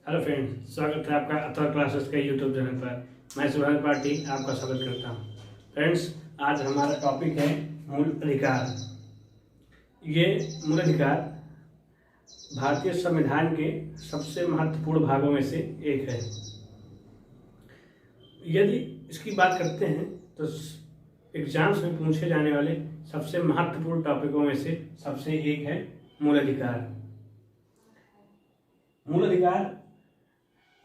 Hello friends, स्वागत है आपका अथर्व क्लासेस के यूट्यूब चैनल पर। मैं सुभाष पाठी आपका स्वागत करता हूं। फ्रेंड्स, आज हमारा टॉपिक है मूल अधिकार। ये मूल अधिकार भारतीय संविधान के सबसे महत्वपूर्ण भागों में से एक है। यदि इसकी बात करते हैं तो एग्जाम्स में पूछे जाने वाले सबसे महत्वपूर्ण टॉपिकों में से सबसे एक है मूल अधिकार। मूल अधिकार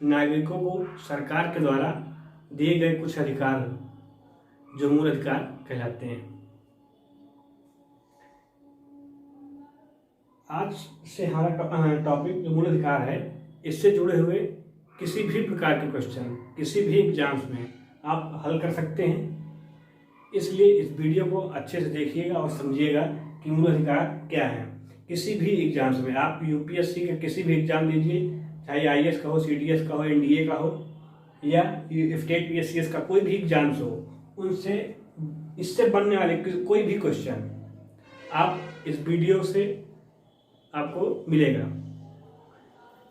नागरिकों को सरकार के द्वारा दिए गए कुछ अधिकार जो मूल अधिकार कहलाते हैं। आज से हमारा टॉपिक जो मूल अधिकार है, इससे जुड़े हुए किसी भी प्रकार के क्वेश्चन किसी भी एग्जाम्स में आप हल कर सकते हैं। इसलिए इस वीडियो को अच्छे से देखिएगा और समझिएगा कि मूल अधिकार क्या है। किसी भी एग्जाम्स में आप यूपीएससी का किसी भी एग्जाम दीजिए, चाहे आईएएस का हो, सीडीएस का हो, एनडीए का हो या स्टेट पीएससीएस का कोई भी एग्जाम्स हो, उनसे इससे बनने वाले कोई भी क्वेश्चन आप इस वीडियो से आपको मिलेगा,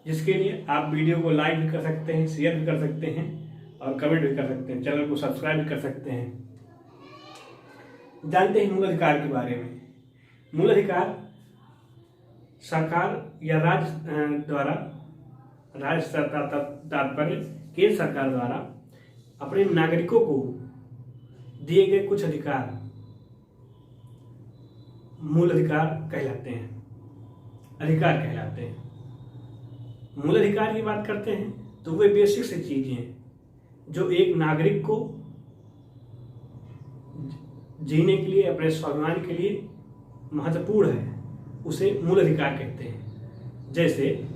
जिसके लिए आप वीडियो को लाइक भी कर सकते हैं, शेयर भी कर सकते हैं और कमेंट भी कर सकते हैं, चैनल को सब्सक्राइब भी कर सकते हैं। जानते हैं मूल अधिकार के बारे में। मूल अधिकार सरकार या राज्य द्वारा, राज्य सरकार तात्पर्य केंद्र सरकार द्वारा अपने नागरिकों को दिए गए कुछ अधिकार मूल अधिकार कहलाते हैं, अधिकार कहलाते हैं। मूल अधिकार की बात करते हैं तो वे बेसिक से चीजें जो एक नागरिक को जीने के लिए, अपने स्वाभिमान के लिए महत्वपूर्ण है, उसे मूल अधिकार कहते हैं। जैसे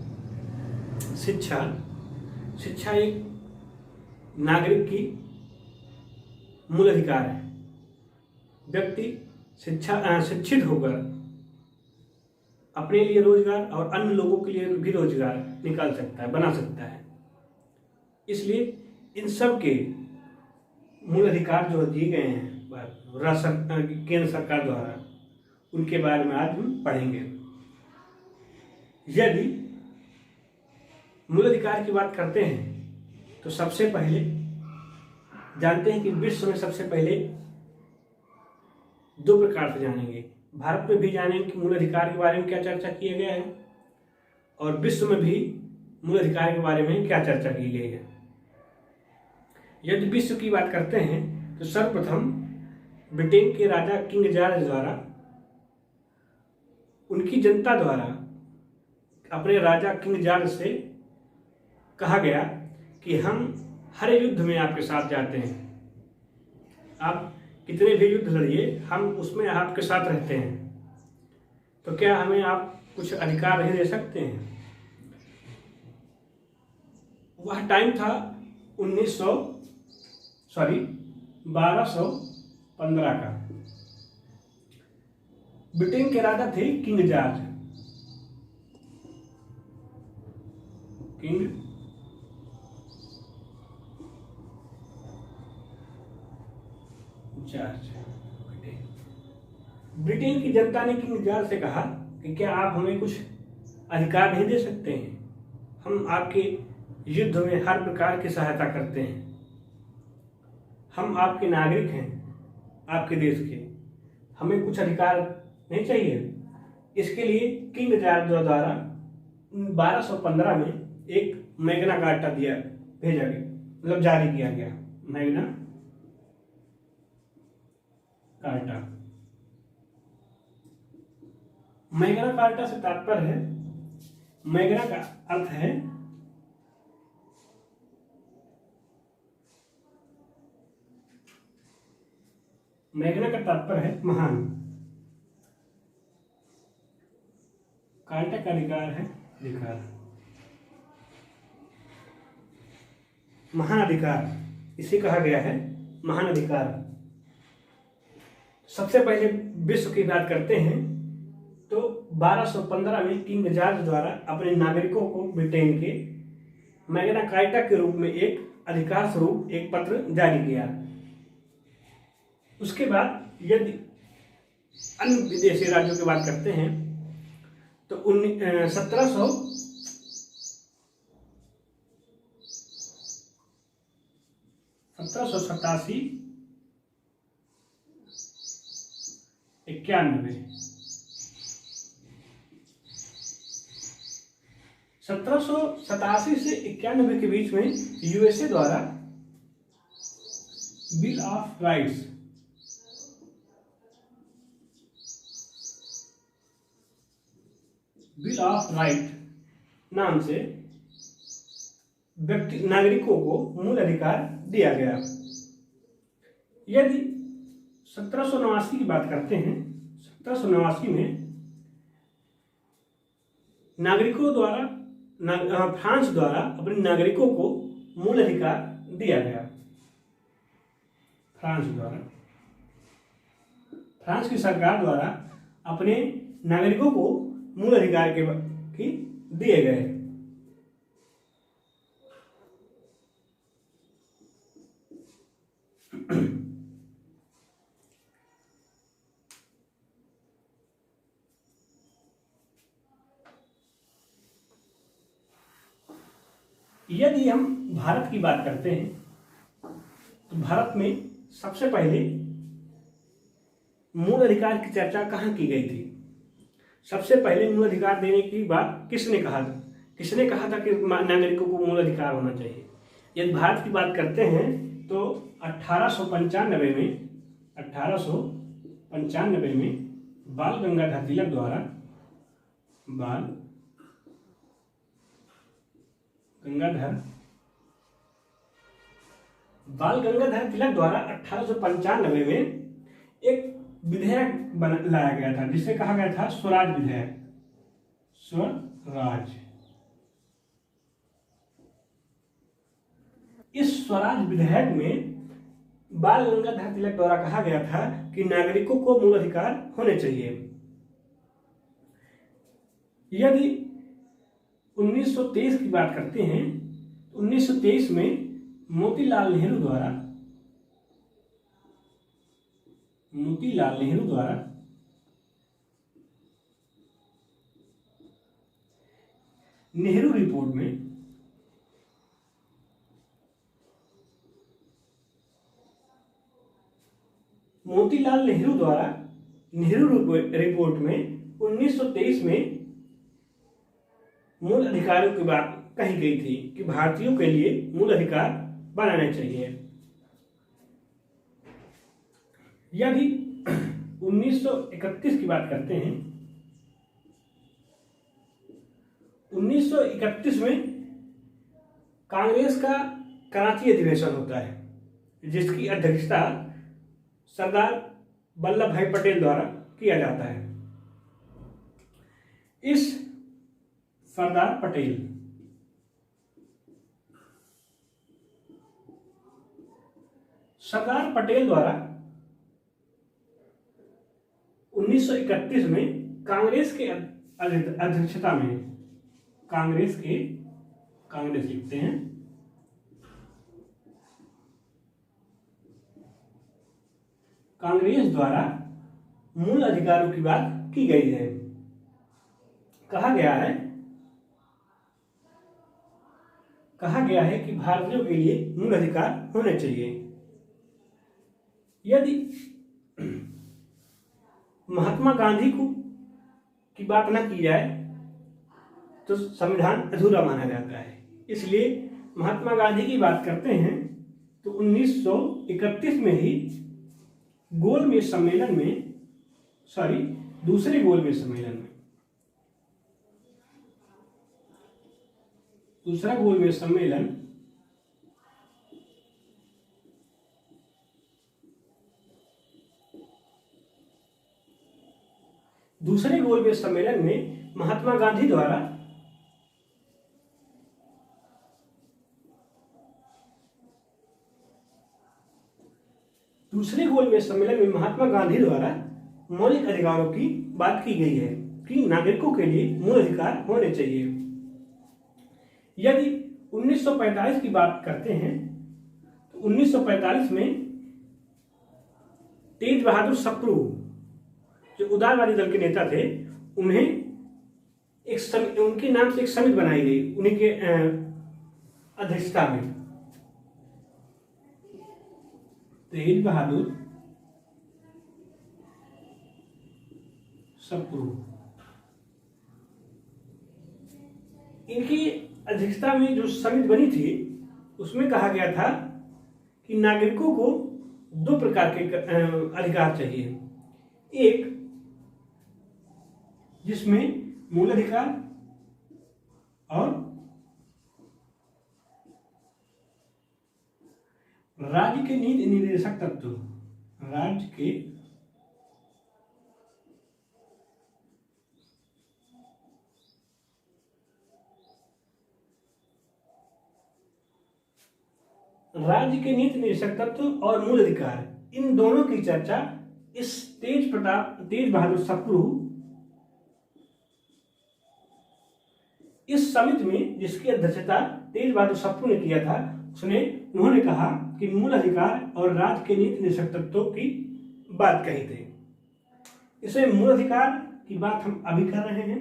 शिक्षा एक नागरिक की मूल अधिकार है। व्यक्ति शिक्षित होकर अपने लिए रोजगार और अन्य लोगों के लिए भी रोजगार निकाल सकता है, बना सकता है। इसलिए इन सब के मूल अधिकार जो दिए गए हैं केंद्र सरकार द्वारा, उनके बारे में आज हम पढ़ेंगे। यदि मूल अधिकार की बात करते हैं तो सबसे पहले जानते हैं कि विश्व में सबसे पहले दो प्रकार से जानेंगे। भारत में भी जानेंगे कि मूल अधिकार के बारे में क्या चर्चा किया गया है और विश्व में भी मूल अधिकार के बारे में क्या चर्चा की गई है। यदि विश्व की बात करते हैं तो सर्वप्रथम ब्रिटेन के राजा किंग जॉर्ज द्वारा, उनकी जनता द्वारा अपने राजा किंग जॉर्ज से कहा गया कि हम हर युद्ध में आपके साथ जाते हैं, आप कितने भी युद्ध लड़िए, हम उसमें आपके साथ रहते हैं, तो क्या हमें आप कुछ अधिकार नहीं दे सकते हैं। वह टाइम था 1215 का। ब्रिटेन के राजा थे king George. King George. Britain की जनता ने किंग जॉर्ज से कहा कि क्या आप हमें कुछ अधिकार नहीं दे सकते हैं, हम आपके युद्ध में हर प्रकार की सहायता करते हैं, हम आपके नागरिक हैं, आपके देश के, हमें कुछ अधिकार नहीं चाहिए। इसके लिए किंग जॉर्ज द्वारा 1215 में एक मैग्ना कार्टा भेजा गया, मतलब जारी किया गया। Magna carta. मैग्ना कार्टा से तात्पर्य है, मैग्ना का अर्थ है मैग्ना का तात्पर्य है महान। कार्टा का अधिकार है अधिकार, महान अधिकार, इसे कहा गया है महान अधिकार। सबसे पहले विश्व की बात करते हैं तो 1215 में किंग जॉर्ज द्वारा अपने नागरिकों को ब्रिटेन के मैग्ना कार्टा के रूप में एक अधिकार स्वरूप एक पत्र जारी किया। उसके बाद यदि अन्य विदेशी राज्यों की बात करते हैं तो 1700 1787 91 1787 से 91 के बीच में यूएसए द्वारा बिल ऑफ राइट्स नाम से व्यक्ति नागरिकों को मूल अधिकार दिया गया। यदि 1789 की बात करते हैं, 1789 में नागरिकों द्वारा फ्रांस द्वारा अपने नागरिकों को मूल अधिकार दिया गया। फ्रांस की सरकार द्वारा अपने नागरिकों को मूल अधिकार के दिए गए। यदि हम भारत की बात करते हैं तो भारत में सबसे पहले मूल अधिकार की चर्चा कहाँ की गई थी? सबसे पहले मूल अधिकार देने की बात किसने कहा था? किसने कहा था कि नागरिकों को मूल अधिकार होना चाहिए? यदि भारत की बात करते हैं तो 1895 में बाल गंगाधर तिलक द्वारा बाल गंगाधर तिलक द्वारा 1895 में एक विधेयक लाया गया था जिसे कहा गया था स्वराज विधेयक। इस स्वराज विधेयक में बाल गंगाधर तिलक द्वारा कहा गया था कि नागरिकों को मूल अधिकार होने चाहिए। यदि 1923 की बात करते हैं, 1923 में मोतीलाल नेहरू द्वारा नेहरू रिपोर्ट में रिपोर्ट में 1923 में मूल अधिकारों की बात कही गई थी कि भारतीयों के लिए मूल अधिकार बनाने चाहिए। यदि 1931 की बात करते हैं, 1931 में कांग्रेस का कराची अधिवेशन होता है जिसकी अध्यक्षता सरदार वल्लभ भाई पटेल द्वारा किया जाता है। इस सरदार पटेल द्वारा 1931 में कांग्रेस के अध्यक्षता में कांग्रेस लिखते हैं, कांग्रेस द्वारा मूल अधिकारों की बात की गई है। कहा गया है कि भारतीयों के लिए मूल अधिकार होने चाहिए। यदि महात्मा गांधी की बात न की जाए तो संविधान अधूरा माना जाता है। इसलिए महात्मा गांधी की बात करते हैं तो 1931 में ही दूसरे गोलमेज सम्मेलन में महात्मा गांधी द्वारा मौलिक अधिकारों की बात की गई है कि नागरिकों के लिए मूल अधिकार होने चाहिए। यदि 1945 की बात करते हैं तो 1945 में तेज बहादुर सप्रू जो उदारवादी दल के नेता थे, उनके नाम से एक समिति बनाई गई उन्हीं के अध्यक्षता में। तेज बहादुर सप्रू। इनकी अध्यक्षता में जो समिति बनी थी उसमें कहा गया था कि नागरिकों को दो प्रकार के अधिकार चाहिए। एक जिसमें मूल अधिकार और राज्य के नीति निर्देशक तत्व, राज्य के नीति निर्देशक तत्व और मूल अधिकार, इन दोनों की चर्चा इस तेज बहादुर सप्रू इस समिति में, जिसकी अध्यक्षता तेज बहादुर सप्रू ने किया था, उन्होंने कहा कि मूल अधिकार और राज्य के नीति निर्देशक तत्वों की बात कही थी। इसमें मूल अधिकार की बात हम अभी कर रहे हैं।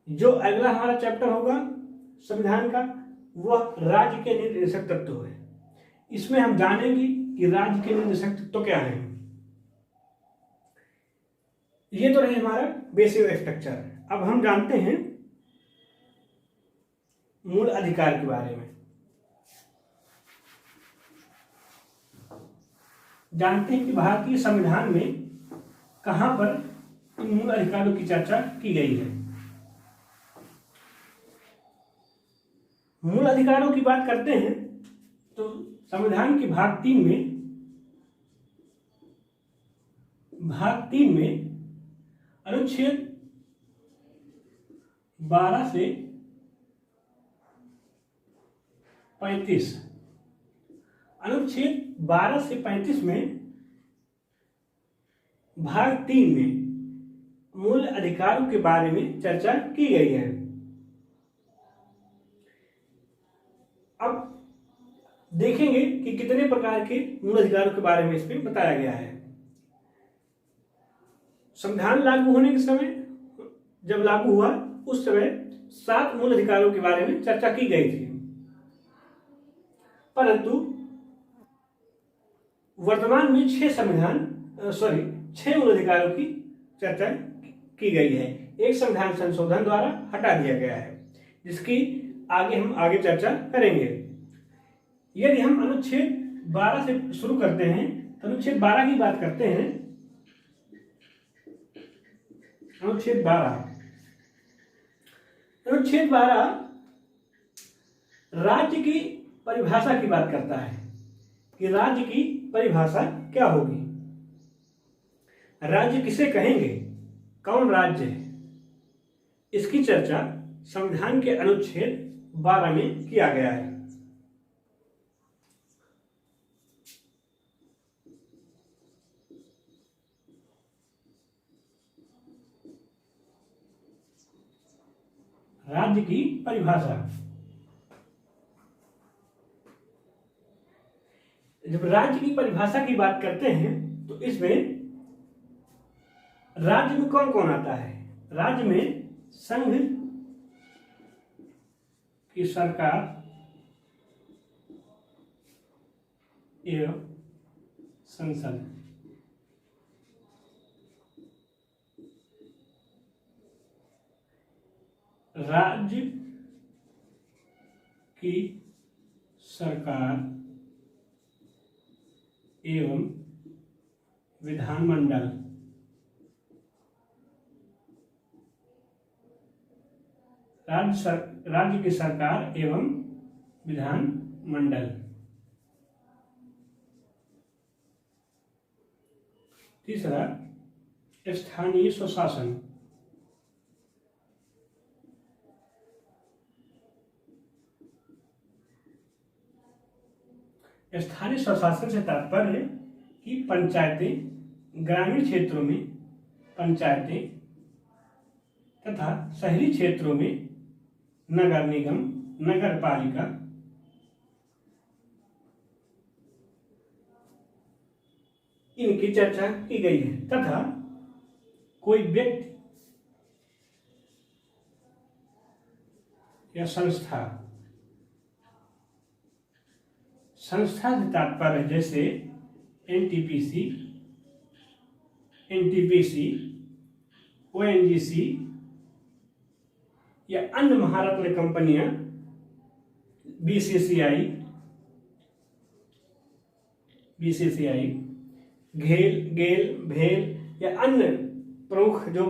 जो अगला हमारा चैप्टर होगा संविधान का, वह राज्य के नीति निर्देशक तत्व है। इसमें हम जानेंगे कि राज्य के निर्देशक तत्व क्या है। ये तो रहे हमारा बेसिक स्ट्रक्चर। अब हम जानते हैं मूल अधिकार के बारे में। जानते हैं कि भारतीय संविधान में कहां पर इन मूल अधिकारों की चर्चा की गई है। मूल अधिकारों की बात करते हैं तो संविधान के भाग 3 में अनुच्छेद 12 से 35, अनुच्छेद 12 से 35 में भाग 3 में मूल अधिकारों के बारे में चर्चा की गई है। अब देखेंगे कि कितने प्रकार के मूल अधिकारों के बारे में इसमें बताया गया है। संविधान लागू होने के समय, जब लागू हुआ उस समय 7 मूल अधिकारों के बारे में चर्चा की गई थी, परंतु वर्तमान में 6 मूल अधिकारों की चर्चा की गई है। एक संविधान संशोधन द्वारा हटा दिया गया है, जिसकी हम आगे चर्चा करेंगे। यदि हम अनुच्छेद 12 से शुरू करते हैं तो अनुच्छेद 12 की बात करते हैं। अनुच्छेद 12 राज्य की परिभाषा की बात करता है कि राज्य की परिभाषा क्या होगी, राज्य किसे कहेंगे, कौन राज्य है। इसकी चर्चा संविधान के अनुच्छेद 12 में किया गया है। राज्य की परिभाषा, जब राज्य की परिभाषा की बात करते हैं तो इसमें राज्य में कौन कौन आता है। राज्य में संघ की सरकार एवं संसद, राज्य की सरकार एवं विधानमंडल, राज्य की सरकार एवं विधानमंडल। तीसरा स्थानीय स्वशासन, स्थानीय स्वशासन से तात्पर्य है कि पंचायतें, ग्रामीण क्षेत्रों में पंचायतें तथा शहरी क्षेत्रों में नगर निगम, नगर पालिका, इनकी चर्चा की गई है। तथा कोई व्यक्ति या संस्था संस्था से तात्पर्य जैसे एनटीपीसी, एनटीपीसी, ओएनजीसी या अन्य महारत्न कंपनियां, बीसीसीआई, गेल, भेल या अन्य प्रमुख जो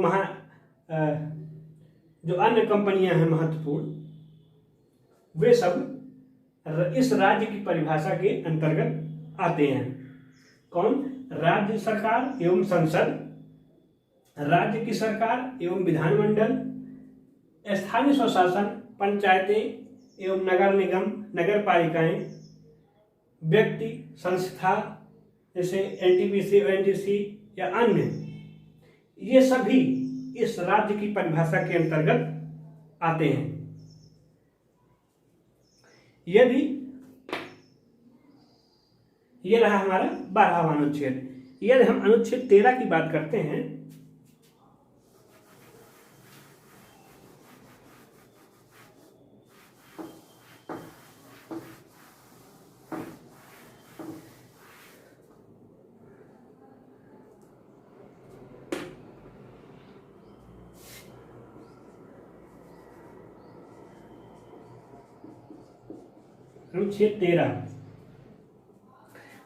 अन्य कंपनियां हैं महत्वपूर्ण, वे सब इस राज्य की परिभाषा के अंतर्गत आते हैं। कौन? राज्य सरकार एवं संसद, राज्य की सरकार एवं विधानमंडल, स्थानीय स्वशासन, पंचायतें एवं नगर निगम, नगर पालिकाएं, व्यक्ति, संस्था जैसे एनटीपीसी, ओएनजीसी या अन्य, ये सभी इस राज्य की परिभाषा के अंतर्गत आते हैं। यदि ये रहा हमारा 12वां अनुच्छेद। यदि हम अनुच्छेद 13 की बात करते हैं,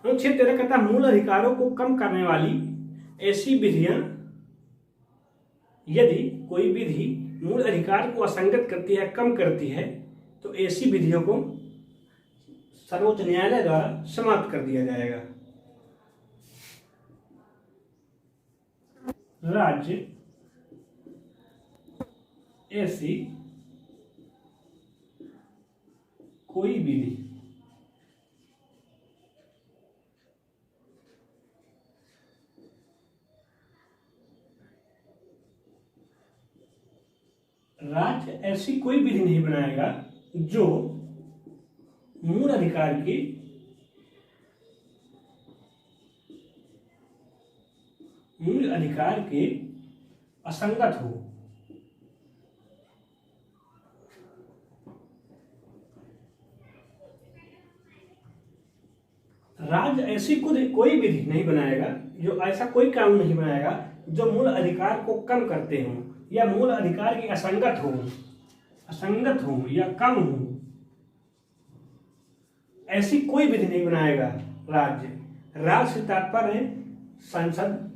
अनुच्छेद 13 कहता है मूल अधिकारों को कम करने वाली ऐसी विधियां, यदि कोई विधि मूल अधिकार को असंगत करती है, कम करती है, तो ऐसी विधियों को सर्वोच्च न्यायालय द्वारा समाप्त कर दिया जाएगा। राज्य ऐसी कोई विधि राज्य ऐसी कोई विधि नहीं बनाएगा जो मूल अधिकार के असंगत हो। राज्य ऐसी कोई विधि नहीं बनाएगा, जो ऐसा कोई कानून नहीं बनाएगा जो मूल अधिकार को कम करते हों या मूल अधिकार के असंगत हो या कम हो। ऐसी कोई विधि नहीं बनाएगा राज्य से तात्पर्य है संसद,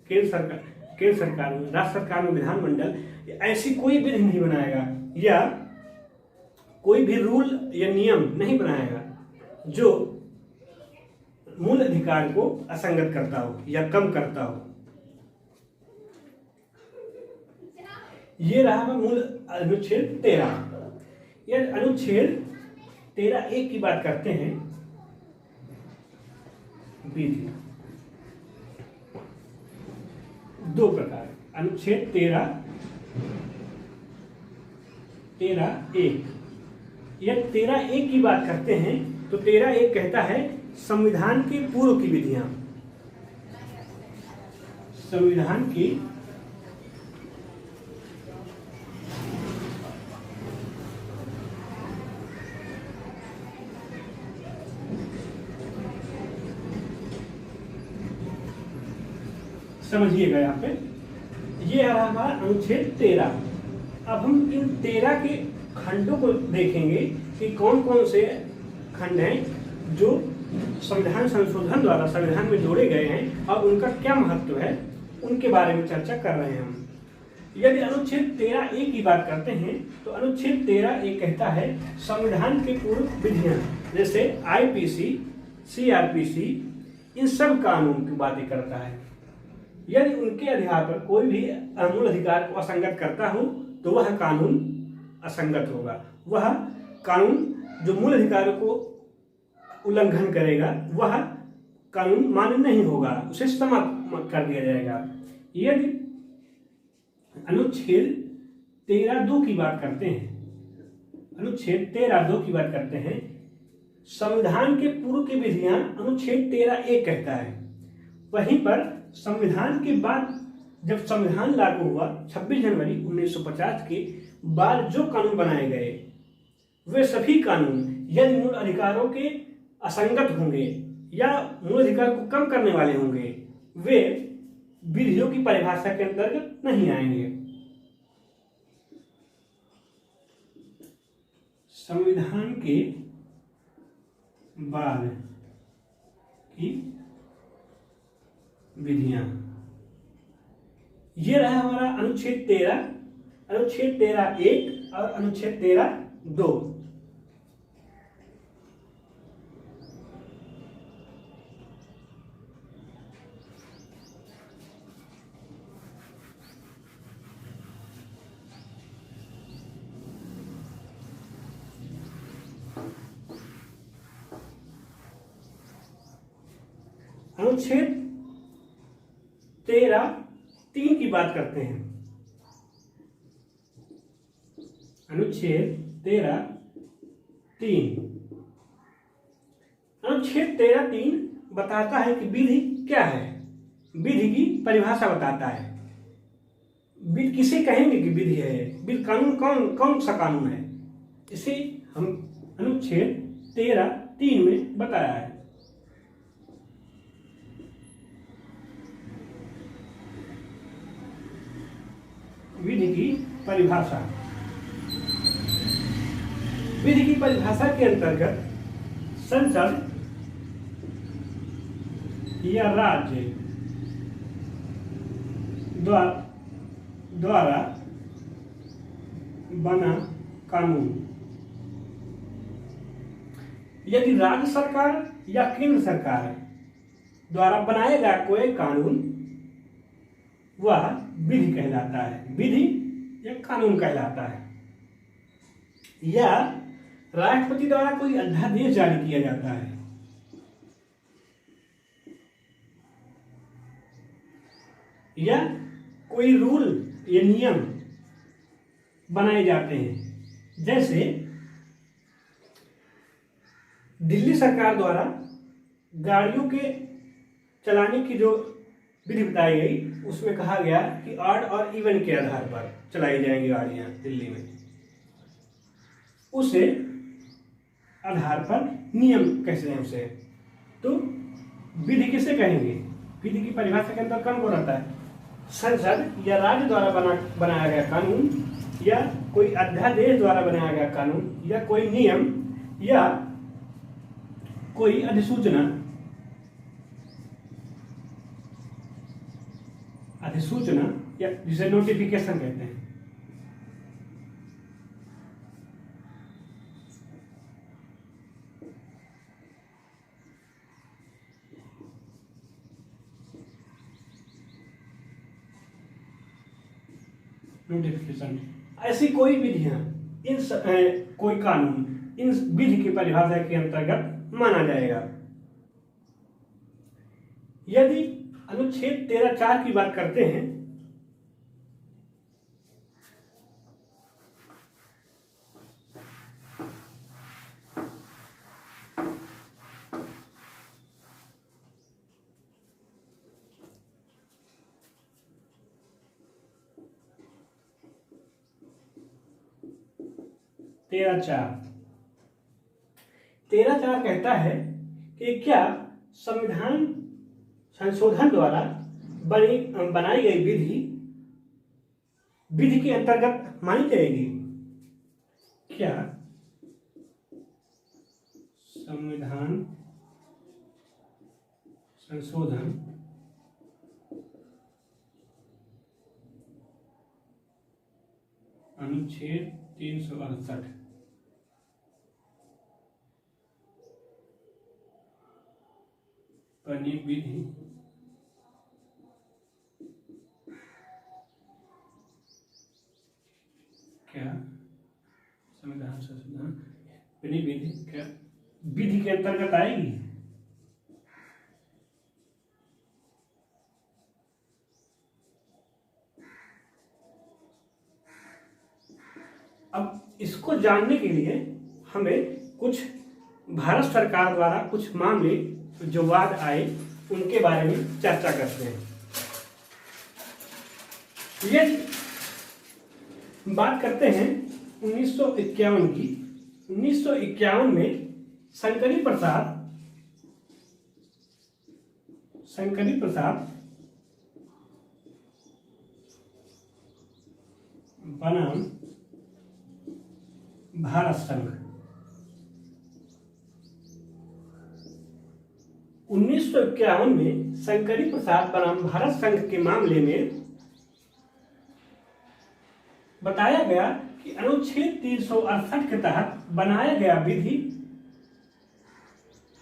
केंद्र सरकार में, राज्य सरकार में विधानमंडल, ऐसी कोई विधि नहीं बनाएगा या कोई भी रूल या नियम नहीं बनाएगा जो मूल अधिकार को असंगत करता हो या कम करता हो। ये रहा मूल अनुच्छेद 13। यह अनुच्छेद 13(1) की बात करते हैं, विधि दो प्रकार। अनुच्छेद 13(1) यह 13(1) की बात करते हैं तो 13(1) कहता है संविधान के पूर्व की विधियां, संविधान की समझिएगा यहाँ पे, ये है हमारा अनुच्छेद 13। अब हम इन 13 के खंडों को देखेंगे कि कौन कौन से खंड हैं जो संविधान संशोधन द्वारा संविधान में जोड़े गए हैं और उनका क्या महत्व है, उनके बारे में चर्चा कर रहे हैं हम। यदि अनुच्छेद 13(1) की बात करते हैं तो अनुच्छेद 13(1) कहता है संविधान के पूर्व विधियां, जैसे आईपीसी, सीआरपीसी, इन सब कानून की बातें करता है। यदि उनके आधार पर कोई भी मूल अधिकार को असंगत करता हो तो वह कानून असंगत होगा। वह कानून जो मूल अधिकारों को उल्लंघन करेगा वह कानून मान्य नहीं होगा, उसे समाप्त कर दिया जाएगा। यदि अनुच्छेद 13(2) की बात करते हैं, अनुच्छेद 13(2) की बात करते हैं, संविधान के पूर्व की विधियां अनुच्छेद 13(1) कहता है। वहीं पर संविधान के बाद जब संविधान लागू हुआ 26 जनवरी 1950 के बाद जो कानून बनाए गए वे सभी कानून यदि मूल अधिकारों के असंगत होंगे या मूल अधिकार को कम करने वाले होंगे, वे विधियों की परिभाषा के अंतर्गत नहीं आएंगे। संविधान के बाद की विधियां, ये रहा हमारा अनुच्छेद 13, अनुच्छेद 13(1) और अनुच्छेद 13(2). अनुच्छेद 13(3) की बात करते हैं। अनुच्छेद 13(3), अनुच्छेद 13(3) बताता है कि विधि क्या है, विधि की परिभाषा बताता है। विधि किसे कहेंगे कि विधि है, विधि कानून कौन सा कानून है, इसे हम अनुच्छेद 13(3) में बताया है। विधि की परिभाषा, विधि की परिभाषा के अंतर्गत संसद या राज्य द्वारा बना कानून, यदि राज्य सरकार या केंद्र सरकार द्वारा बनाया गया कोई कानून, वह विधि कहलाता है, विधि या कानून कहलाता है। या राष्ट्रपति द्वारा कोई अध्यादेश जारी किया जाता है, या कोई रूल या नियम बनाए जाते हैं। जैसे दिल्ली सरकार द्वारा गाड़ियों के चलाने की जो विधि बताई गई, उसमें कहा गया कि ऑड और इवन के आधार पर चलाई जाएंगी गाड़ियां दिल्ली में। उसे आधार पर नियम कैसे हैं उसे, तो विधि किसे कहेंगे? विधि की परिभाषा के अंदर कौन रहता है? संसद या राज्य द्वारा बनाया गया कानून, या कोई अध्यादेश द्वारा बनाया गया कानून, या कोई नियम, या कोई अधिसूचना, या जिसे नोटिफिकेशन कहते हैं। नोटिफिकेशन, ऐसी कोई विधियां, कोई कानून इन विधि की परिभाषा के अंतर्गत माना जाएगा। यदि अनुच्छेद 13(4) की बात करते हैं, तेरह चार कहता है कि क्या संविधान संशोधन द्वारा बनाई गई विधि के अंतर्गत मानी जाएगी? क्या संविधान संशोधन अनुच्छेद 368 बनी विधि क्या संविधान संशोधन बनी विधि क्या विधि के अंतर्गत आएगी? अब इसको जानने के लिए हमें कुछ भारत सरकार द्वारा कुछ मामले जो वाद आए उनके बारे में चर्चा करते हैं। ये बात करते हैं 1951 की, 1951 में शंकरी प्रसाद बनाम भारत संघ। 1951 में शंकरी प्रसाद बनाम भारत संघ के मामले में बताया गया कि अनुच्छेद 368 के तहत बनाया गया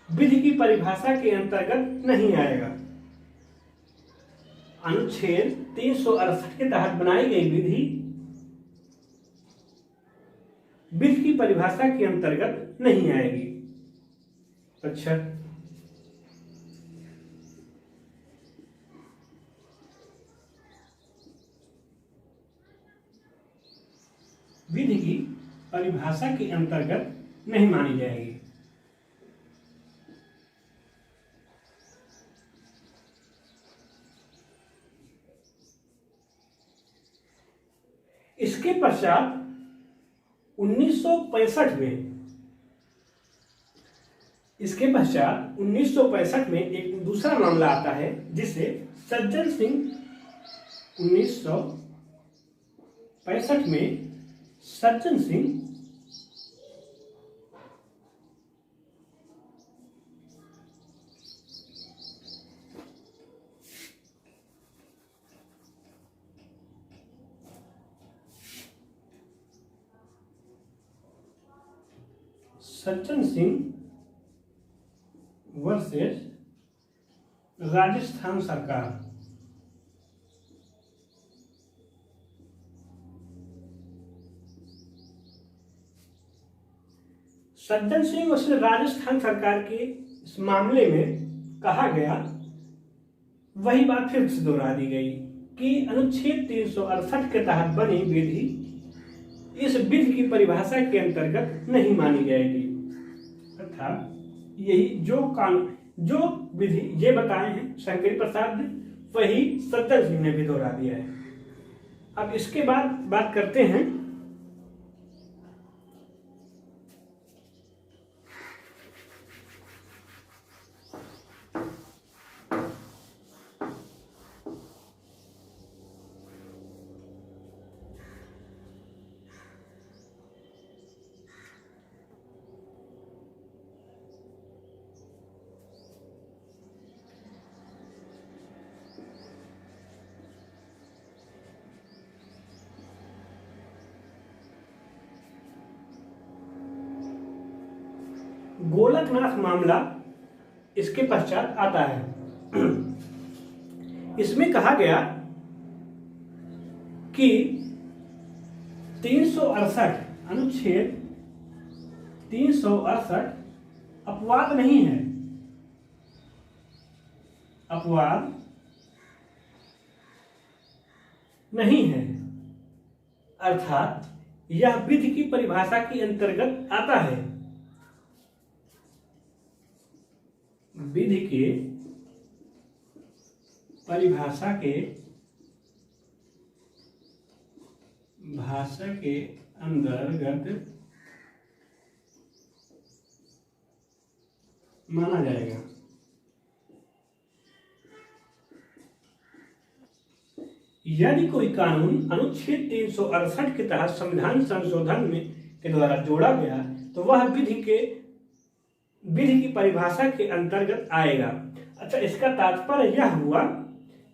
विधि की परिभाषा के अंतर्गत नहीं आएगा। अनुच्छेद 368 के तहत बनाई गई विधि की परिभाषा के अंतर्गत नहीं आएगी। अच्छा, विधि की परिभाषा के अंतर्गत नहीं मानी जाएगी। इसके पश्चात 1965 में एक दूसरा मामला आता है जिसे सज्जन सिंह 1965 में सज्जन सिंह वर्सेस राजस्थान सरकार। सज्जन सिंह वर्सेस राजस्थान सरकार के इस मामले में कहा गया, वही बात फिर से दोहरा दी गई कि अनुच्छेद 368 के तहत बनी विधि इस विधि की परिभाषा के अंतर्गत नहीं मानी जाएगी। अर्थात यही जो विधि ये बताए हैं शंकरी प्रसाद ने, वही सज्जन सिंह ने भी दोहरा दिया है। अब इसके बाद बात करते हैं गोलकनाथ मामला। इसके पश्चात आता है, इसमें कहा गया कि 368 अनुच्छेद 368 अपवाद नहीं है, अपवाद नहीं है, अर्थात यह विधि की परिभाषा के अंतर्गत आता है। विधि के परिभाषा के भाषा के अंतर्गत माना जाएगा। यदि कोई कानून अनुच्छेद 368 के तहत संविधान संशोधन में के द्वारा जोड़ा गया तो वह विधि की परिभाषा के अंतर्गत आएगा। अच्छा, इसका तात्पर्य यह हुआ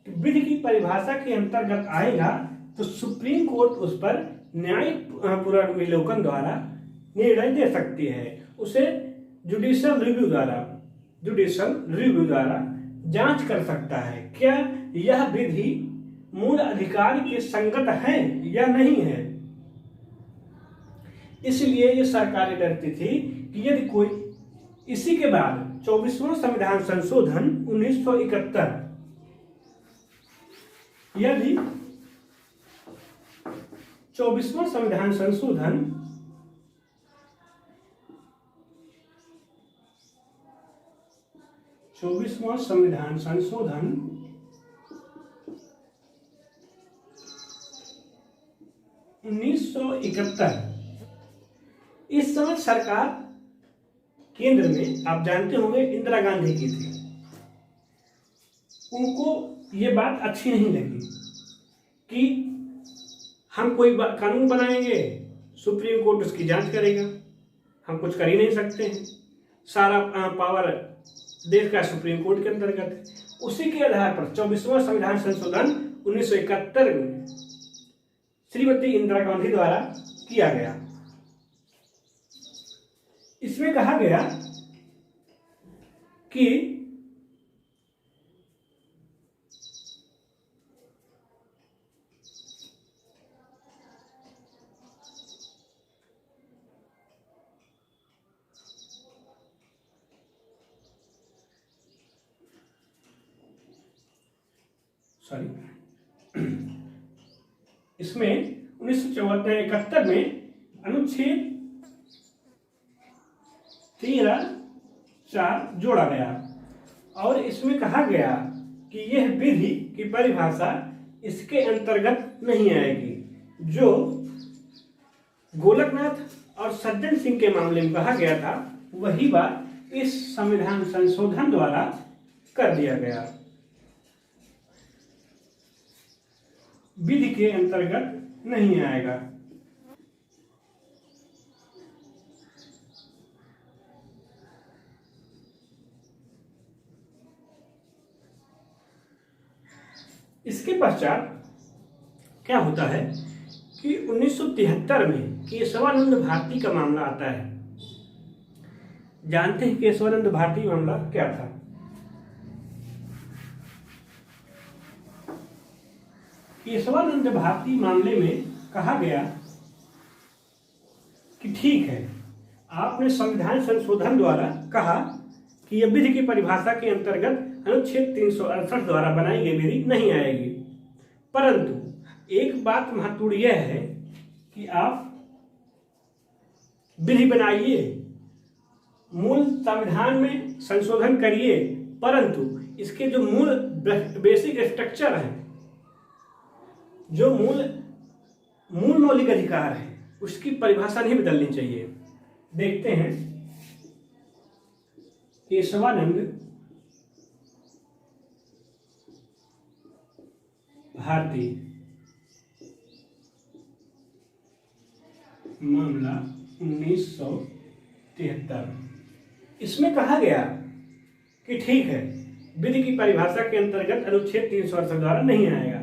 कि विधि की परिभाषा के अंतर्गत आएगा तो सुप्रीम कोर्ट उस पर न्यायिक पुनर्विलोकन द्वारा निर्णय दे सकती है, उसे जुडिशियल रिव्यू द्वारा जांच कर सकता है क्या यह विधि मूल अधिकार के संगत है या नहीं है। इसलिए ये सरकारें डरती थी कि यदि कोई इसी के बाद 24वां संविधान संशोधन 1971, यदि 24वां संविधान संशोधन 1971 इस समय सरकार केंद्र में आप जानते होंगे इंदिरा गांधी की थी। उनको ये बात अच्छी नहीं लगी कि हम कोई कानून बनाएंगे, सुप्रीम कोर्ट उसकी जांच करेगा, हम कुछ कर ही नहीं सकते हैं, सारा पावर देश का सुप्रीम कोर्ट के अंतर्गत है। उसी के आधार पर 24वां संविधान संशोधन 1971 में श्रीमती इंदिरा गांधी द्वारा किया गया। इसमें कहा गया कि इसमें 1971 में अनुच्छेद 13(4) जोड़ा गया और इसमें कहा गया कि यह विधि की परिभाषा इसके अंतर्गत नहीं आएगी। जो गोलकनाथ और सज्जन सिंह के मामले में कहा गया था, वही बात इस संविधान संशोधन द्वारा कर दिया गया। विधि के अंतर्गत नहीं आएगा। इसके पश्चात क्या होता है कि 1973 में केशवानंद भारती का मामला आता है। जानते हैं केशवानंद भारती मामला क्या था? केशवानंद भारती मामले में कहा गया कि ठीक है, आपने संविधान संशोधन द्वारा कहा कि यह विधि की परिभाषा के अंतर्गत अनुच्छेद 368 द्वारा बनाई गई विधि नहीं आएगी, परंतु एक बात महत्वपूर्ण यह है कि आप विधि बनाइए, मूल संविधान में संशोधन करिए, परंतु इसके जो मूल बेसिक स्ट्रक्चर है, जो मूल मौलिक अधिकार है, उसकी परिभाषा नहीं बदलनी चाहिए। देखते हैं केशवानंद भारती मामला 1973। इसमें कहा गया कि ठीक है, विधि की परिभाषा के अंतर्गत अनुच्छेद 368 द्वारा नहीं आएगा,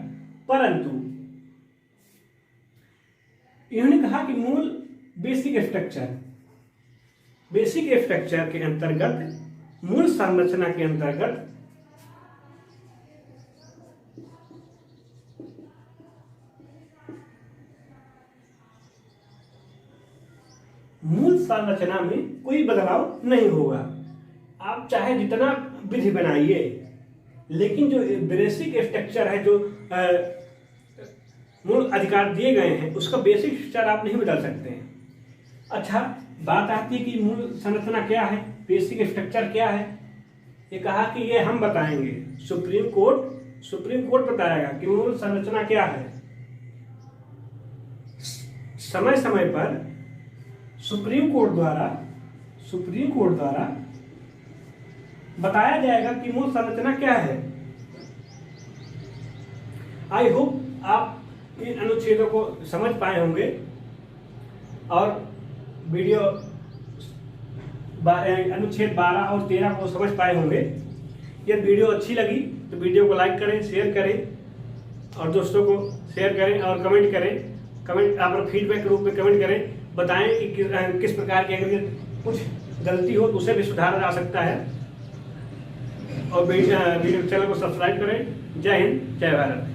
परंतु इन्होंने कहा कि मूल बेसिक स्ट्रक्चर के अंतर्गत, मूल संरचना के अंतर्गत मूल संरचना में कोई बदलाव नहीं होगा। आप चाहे जितना विधि बनाइए, लेकिन जो बेसिक स्ट्रक्चर है, जो मूल अधिकार दिए गए हैं, उसका बेसिक स्ट्रक्चर आप नहीं बदल सकते हैं। अच्छा, बात आती है कि मूल संरचना क्या है, बेसिक स्ट्रक्चर क्या है। ये कहा कि ये हम बताएंगे, सुप्रीम कोर्ट बताएगा कि मूल संरचना क्या है। समय समय पर सुप्रीम कोर्ट द्वारा बताया जाएगा कि मूल संरचना क्या है। आई होप आप इन अनुच्छेदों को समझ पाए होंगे और वीडियो अनुच्छेद 12 और 13 को समझ पाए होंगे। यदि वीडियो अच्छी लगी तो वीडियो को लाइक करें, शेयर करें और दोस्तों को शेयर करें और कमेंट करें। कमेंट आप फीडबैक के रूप में कमेंट करें, बताएं कि किस प्रकार की अगर कुछ गलती हो तो उसे भी सुधारा जा सकता है। और वीडियो चैनल को सब्सक्राइब करें। जय हिंद, जय भारत।